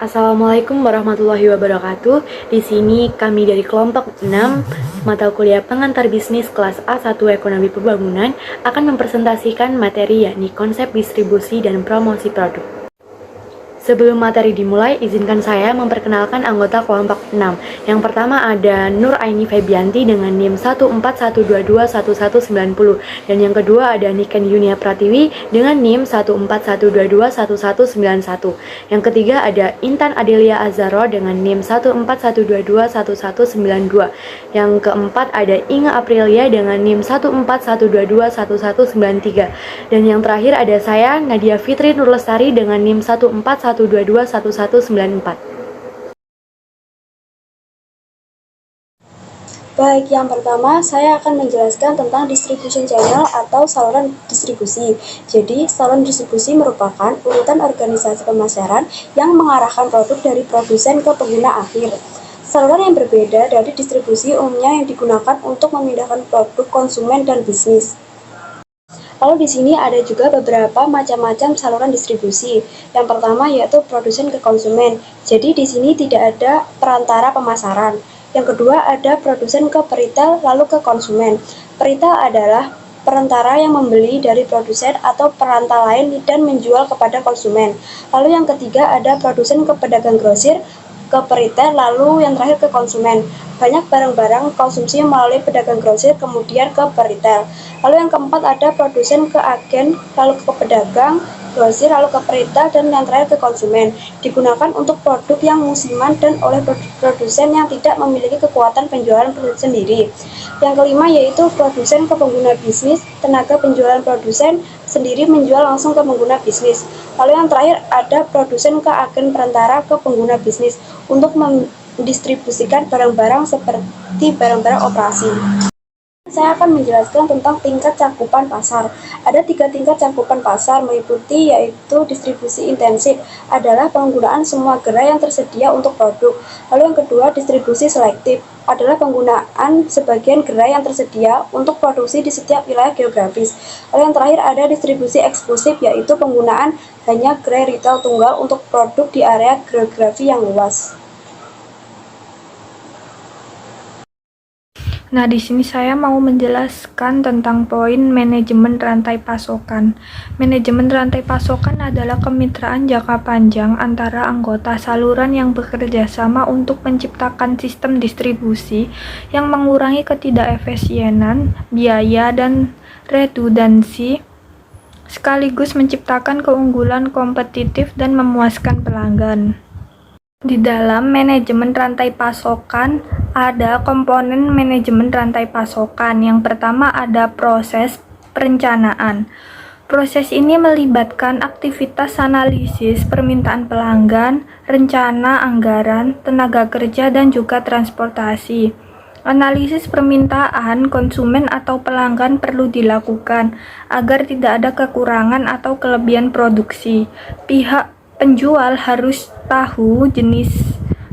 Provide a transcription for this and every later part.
Assalamualaikum warahmatullahi wabarakatuh. Di sini kami dari kelompok 6 mata kuliah pengantar bisnis kelas A1 Ekonomi Pembangunan akan mempresentasikan materi yakni konsep distribusi dan promosi produk. Sebelum materi dimulai, izinkan saya memperkenalkan anggota kelompok 6. Yang pertama ada Nur Aini Febianti dengan NIM 141221190 dan yang kedua ada Niken Yunia Pratiwi dengan NIM 141221191. Yang ketiga ada Intan Adelia Azaro dengan NIM 141221192. Yang keempat ada Inga Aprilia dengan NIM 141221193 dan yang terakhir ada saya Nadia Fitri Nurlestari dengan NIM 141221194. Baik, yang pertama saya akan menjelaskan tentang distribution channel atau saluran distribusi. Jadi, saluran distribusi merupakan urutan organisasi pemasaran yang mengarahkan produk dari produsen ke pengguna akhir. Saluran yang berbeda dari distribusi umumnya yang digunakan untuk memindahkan produk konsumen dan bisnis. Lalu di sini ada juga beberapa macam-macam saluran distribusi. Yang pertama yaitu produsen ke konsumen. Jadi di sini tidak ada perantara pemasaran. Yang kedua ada produsen ke peritel lalu ke konsumen. Peritel adalah perantara yang membeli dari produsen atau perantara lain dan menjual kepada konsumen. Lalu yang ketiga ada produsen ke pedagang grosir, ke peritel, lalu yang terakhir ke konsumen. Banyak barang-barang konsumsi melalui pedagang grosir kemudian ke peritel. Lalu yang keempat ada produsen ke agen, lalu ke pedagang grosir, lalu ke peritel, dan yang terakhir ke konsumen. Digunakan untuk produk yang musiman dan oleh produsen yang tidak memiliki kekuatan penjualan sendiri. Yang kelima yaitu produsen ke pengguna bisnis, tenaga penjualan produsen sendiri menjual langsung ke pengguna bisnis. Lalu yang terakhir ada produsen ke agen perantara ke pengguna bisnis untuk mendistribusikan barang-barang seperti barang-barang operasi. Saya akan menjelaskan tentang tingkat cakupan pasar. Ada 3 tingkat cakupan pasar meliputi yaitu distribusi intensif adalah penggunaan semua gerai yang tersedia untuk produk. Lalu yang kedua distribusi selektif adalah penggunaan sebagian gerai yang tersedia untuk produksi di setiap wilayah geografis. Lalu yang terakhir ada distribusi eksklusif yaitu penggunaan hanya gerai retail tunggal untuk produk di area geografi yang luas. Nah, di sini saya mau menjelaskan tentang poin manajemen rantai pasokan. Manajemen rantai pasokan adalah kemitraan jangka panjang antara anggota saluran yang bekerja sama untuk menciptakan sistem distribusi yang mengurangi ketidakefisienan, biaya, dan redundansi, sekaligus menciptakan keunggulan kompetitif dan memuaskan pelanggan. Di dalam manajemen rantai pasokan, ada komponen manajemen rantai pasokan. Yang pertama ada proses perencanaan. Proses ini melibatkan aktivitas analisis permintaan pelanggan, rencana anggaran, tenaga kerja, dan juga transportasi. Analisis permintaan konsumen atau pelanggan perlu dilakukan agar tidak ada kekurangan atau kelebihan produksi. Pihak penjual harus tahu jenis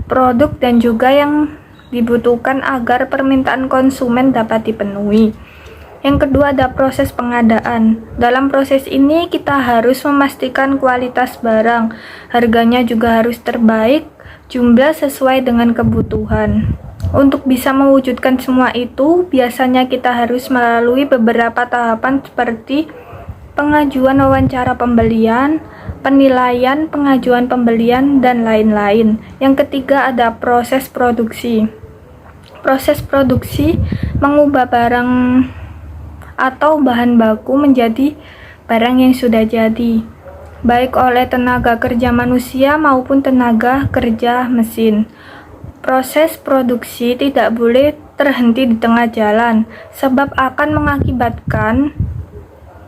produk dan juga yang dibutuhkan agar permintaan konsumen dapat dipenuhi. Yang kedua ada proses pengadaan. Dalam proses ini kita harus memastikan kualitas barang, harganya juga harus terbaik, jumlah sesuai dengan kebutuhan. Untuk bisa mewujudkan semua itu, biasanya kita harus melalui beberapa tahapan seperti pengajuan wawancara pembelian, penilaian pengajuan pembelian, dan lain-lain. Yang ketiga ada proses produksi. Proses produksi mengubah barang atau bahan baku menjadi barang yang sudah jadi, baik oleh tenaga kerja manusia maupun tenaga kerja mesin. Proses produksi tidak boleh terhenti di tengah jalan, sebab akan mengakibatkan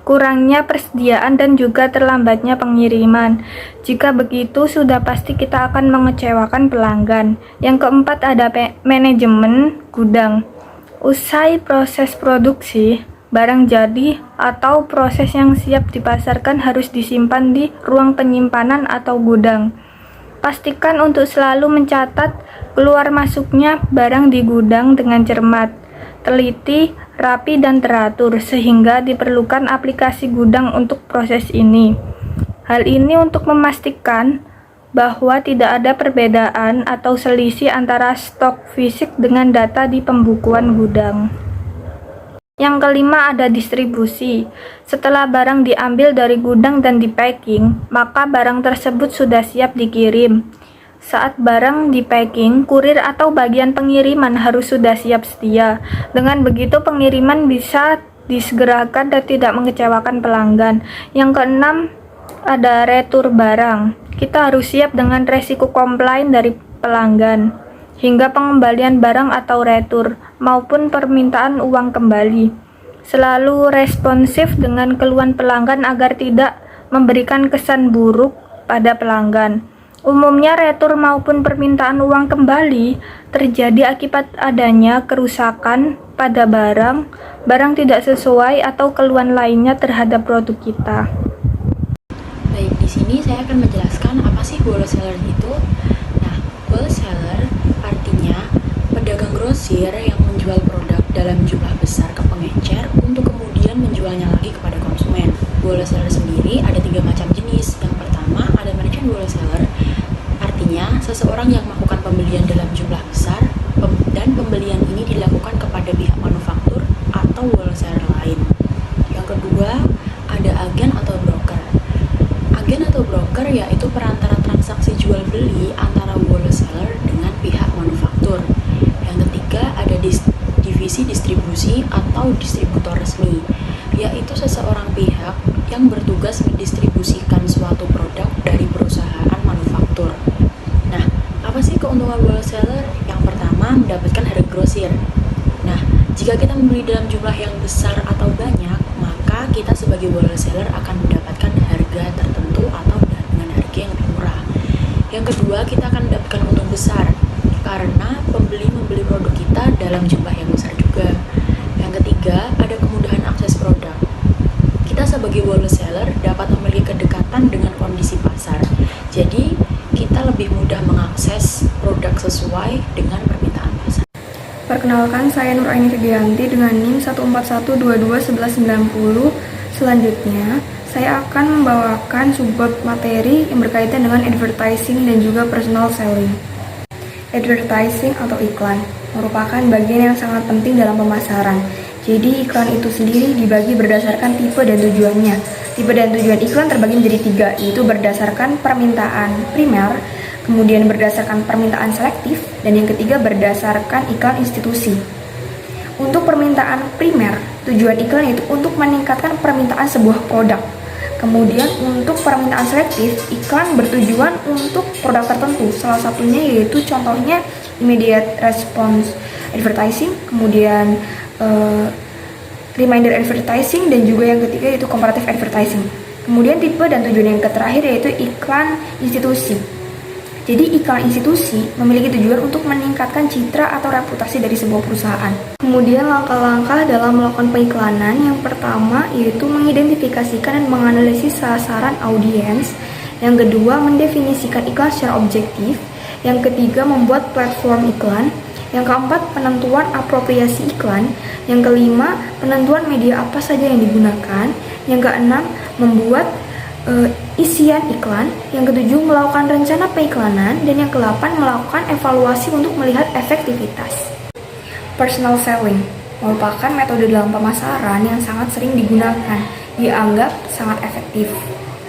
kurangnya persediaan dan juga terlambatnya pengiriman. Jika begitu, sudah pasti kita akan mengecewakan pelanggan. Yang keempat ada manajemen gudang. Usai proses produksi, barang jadi atau proses yang siap dipasarkan harus disimpan di ruang penyimpanan atau gudang. Pastikan untuk selalu mencatat keluar masuknya barang di gudang dengan cermat, teliti, rapi, dan teratur, sehingga diperlukan aplikasi gudang untuk proses ini. Hal ini untuk memastikan bahwa tidak ada perbedaan atau selisih antara stok fisik dengan data di pembukuan gudang. Yang kelima ada distribusi. Setelah barang diambil dari gudang dan di-packing, maka barang tersebut sudah siap dikirim. Saat barang di-packing, kurir atau bagian pengiriman harus sudah siap sedia. Dengan begitu pengiriman bisa disegerakan dan tidak mengecewakan pelanggan. Yang keenam ada retur barang. Kita harus siap dengan resiko komplain dari pelanggan, hingga pengembalian barang atau retur, maupun permintaan uang kembali. Selalu responsif dengan keluhan pelanggan agar tidak memberikan kesan buruk pada pelanggan. Umumnya retur maupun permintaan uang kembali terjadi akibat adanya kerusakan pada barang tidak sesuai atau keluhan lainnya terhadap produk kita. Baik, di sini saya akan menjelaskan apa sih wholesaler itu. Nah, wholesaler artinya pedagang grosir yang menjual produk dalam jumlah besar ke pengecer untuk kemudian menjualnya lagi kepada konsumen. Wholesaler sendiri ada 3 macam jenis. Yang pertama ada merchant wholesaler, artinya seseorang yang melakukan pembelian dalam jumlah besar dan pembelian ini dilakukan kepada pihak manufaktur atau wholesaler lain. Yang kedua ada agen atau broker. Agen atau broker yaitu perantara transaksi jual beli antara wholesaler dengan pihak manufaktur. Yang ketiga ada divisi distribusi atau distributor resmi, yaitu seseorang pihak yang bertugas mendistribusikan suatu produk dari perusahaan manufaktur. Nah, apa sih keuntungan wholesaler? Yang pertama, mendapatkan harga grosir. Nah, jika kita membeli dalam jumlah yang besar atau banyak, maka kita sebagai wholesaler akan mendapatkan harga tertentu atau dengan harga yang lebih murah. Yang kedua, kita akan mendapatkan untung besar karena pembeli membeli produk kita dalam jumlah yang besar juga. Yang ketiga, ada kemudahan akses produk. Kita sebagai wholesaler dapat memiliki kedekatan dengan kondisi pasar. Jadi, kita lebih mudah mengakses produk sesuai dengan permintaan pasar. Perkenalkan, saya Nur Aini Ridianti dengan NIM 141221190. Selanjutnya, saya akan membawakan subbab materi yang berkaitan dengan advertising dan juga personal selling. Advertising atau iklan merupakan bagian yang sangat penting dalam pemasaran. Jadi iklan itu sendiri dibagi berdasarkan tipe dan tujuannya. Tipe dan tujuan iklan terbagi menjadi 3, yaitu berdasarkan permintaan primer, kemudian berdasarkan permintaan selektif, dan yang ketiga berdasarkan iklan institusi. Untuk permintaan primer, tujuan iklan yaitu untuk meningkatkan permintaan sebuah produk. Kemudian untuk permintaan selektif, iklan bertujuan untuk produk tertentu. Salah satunya yaitu contohnya immediate response advertising, kemudian reminder advertising, dan juga yang ketiga yaitu comparative advertising. Kemudian tipe dan tujuan yang terakhir yaitu iklan institusi. Jadi iklan institusi memiliki tujuan untuk meningkatkan citra atau reputasi dari sebuah perusahaan. Kemudian langkah-langkah dalam melakukan pengiklanan, yang pertama yaitu mengidentifikasikan dan menganalisis sasaran audiens. Yang kedua, mendefinisikan iklan secara objektif. Yang ketiga, membuat platform iklan. Yang keempat, penentuan apropriasi iklan. Yang kelima, penentuan media apa saja yang digunakan. Yang keenam, membuat isian iklan. Yang ketujuh, melakukan rencana periklanan. Dan yang ke-8, melakukan evaluasi untuk melihat efektivitas. Personal selling merupakan metode dalam pemasaran yang sangat sering digunakan, dianggap sangat efektif.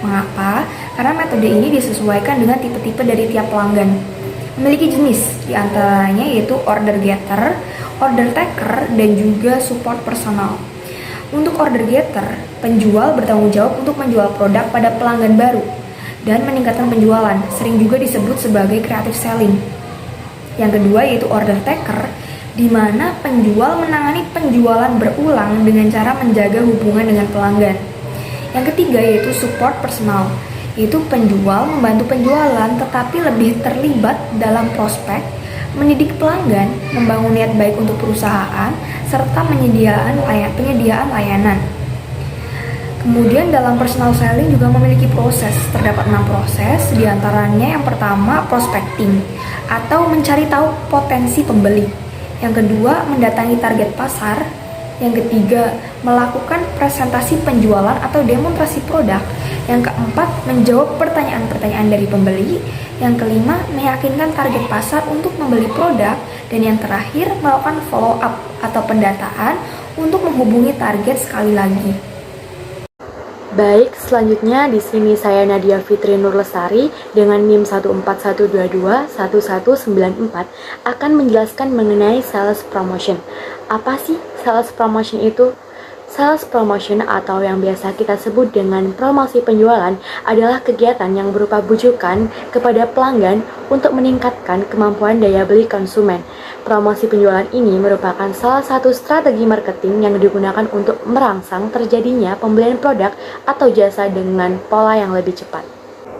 Mengapa? Karena metode ini disesuaikan dengan tipe-tipe dari tiap pelanggan. Memiliki jenis, diantaranya yaitu order getter, order taker, dan juga support personal. Untuk order getter, penjual bertanggung jawab untuk menjual produk pada pelanggan baru dan meningkatkan penjualan, sering juga disebut sebagai creative selling. Yang kedua yaitu order taker, di mana penjual menangani penjualan berulang dengan cara menjaga hubungan dengan pelanggan. Yang ketiga yaitu support personal, yaitu penjual membantu penjualan tetapi lebih terlibat dalam prospek, mendidik pelanggan, membangun niat baik untuk perusahaan, serta penyediaan layanan. Kemudian dalam personal selling juga memiliki proses, terdapat 6 proses, diantaranya yang pertama prospecting atau mencari tahu potensi pembeli. Yang kedua mendatangi target pasar. Yang ketiga melakukan presentasi penjualan atau demonstrasi produk. Yang keempat, menjawab pertanyaan-pertanyaan dari pembeli. Yang kelima, meyakinkan target pasar untuk membeli produk. Dan yang terakhir, melakukan follow up atau pendataan untuk menghubungi target sekali lagi. Baik, selanjutnya di sini saya Nadia Fitri Nur Lestari dengan NIM 141221194 akan menjelaskan mengenai sales promotion. Apa sih sales promotion itu? Sales promotion atau yang biasa kita sebut dengan promosi penjualan adalah kegiatan yang berupa bujukan kepada pelanggan untuk meningkatkan kemampuan daya beli konsumen. Promosi penjualan ini merupakan salah satu strategi marketing yang digunakan untuk merangsang terjadinya pembelian produk atau jasa dengan pola yang lebih cepat.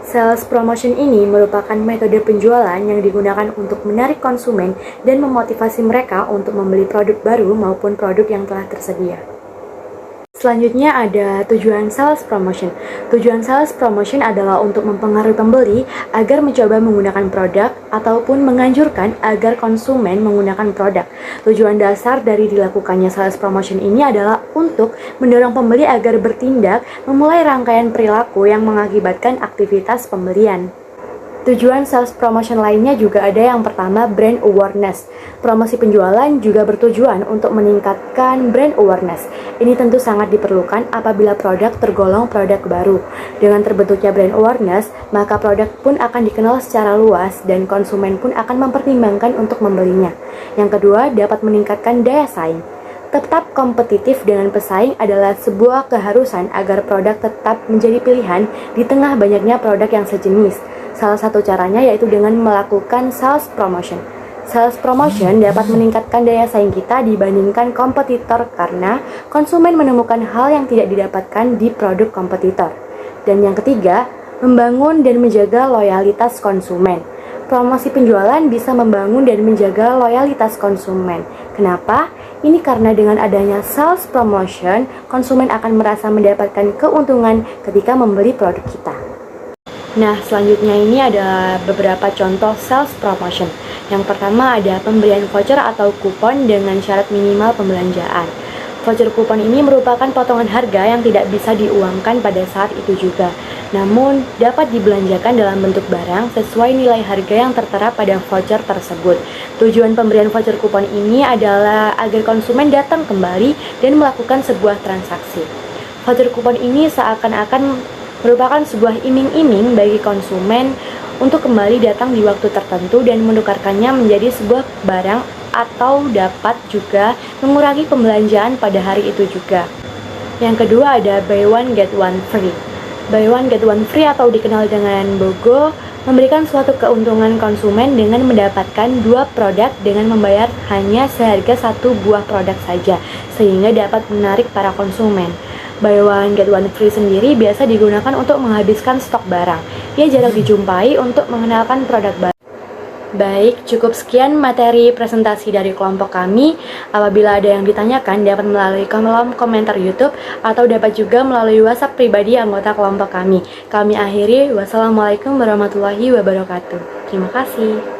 Sales promotion ini merupakan metode penjualan yang digunakan untuk menarik konsumen dan memotivasi mereka untuk membeli produk baru maupun produk yang telah tersedia. Selanjutnya ada tujuan sales promotion. Tujuan sales promotion adalah untuk mempengaruhi pembeli agar mencoba menggunakan produk ataupun menganjurkan agar konsumen menggunakan produk. Tujuan dasar dari dilakukannya sales promotion ini adalah untuk mendorong pembeli agar bertindak memulai rangkaian perilaku yang mengakibatkan aktivitas pembelian. Tujuan sales promotion lainnya juga ada yang pertama brand awareness. Promosi penjualan juga bertujuan untuk meningkatkan brand awareness. Ini tentu sangat diperlukan apabila produk tergolong produk baru. Dengan terbentuknya brand awareness, maka produk pun akan dikenal secara luas dan konsumen pun akan mempertimbangkan untuk membelinya. Yang kedua, dapat meningkatkan daya saing. Tetap kompetitif dengan pesaing adalah sebuah keharusan agar produk tetap menjadi pilihan di tengah banyaknya produk yang sejenis. Salah satu caranya yaitu dengan melakukan sales promotion. Sales promotion dapat meningkatkan daya saing kita dibandingkan kompetitor karena konsumen menemukan hal yang tidak didapatkan di produk kompetitor. Dan yang ketiga, membangun dan menjaga loyalitas konsumen. Promosi penjualan bisa membangun dan menjaga loyalitas konsumen. Kenapa? Ini karena dengan adanya sales promotion, konsumen akan merasa mendapatkan keuntungan ketika membeli produk kita. Nah, selanjutnya ini ada beberapa contoh sales promotion. Yang pertama ada pemberian voucher atau kupon dengan syarat minimal pembelanjaan. Voucher kupon ini merupakan potongan harga yang tidak bisa diuangkan pada saat itu juga, namun dapat dibelanjakan dalam bentuk barang sesuai nilai harga yang tertera pada voucher tersebut. Tujuan pemberian voucher kupon ini adalah agar konsumen datang kembali dan melakukan sebuah transaksi. Voucher kupon ini seakan-akan merupakan sebuah iming-iming bagi konsumen untuk kembali datang di waktu tertentu dan menukarkannya menjadi sebuah barang atau dapat juga mengurangi pembelanjaan pada hari itu juga. Yang kedua ada buy one get one free. Buy one get one free atau dikenal dengan BOGO memberikan suatu keuntungan konsumen dengan mendapatkan dua produk dengan membayar hanya seharga satu buah produk saja, sehingga dapat menarik para konsumen. Buy one get one free sendiri biasa digunakan untuk menghabiskan stok barang. Ia jarang dijumpai untuk mengenalkan produk baru. Baik, cukup sekian materi presentasi dari kelompok kami. Apabila ada yang ditanyakan dapat melalui kolom komentar YouTube atau dapat juga melalui WhatsApp pribadi anggota kelompok kami. Kami akhiri, wassalamualaikum warahmatullahi wabarakatuh. Terima kasih.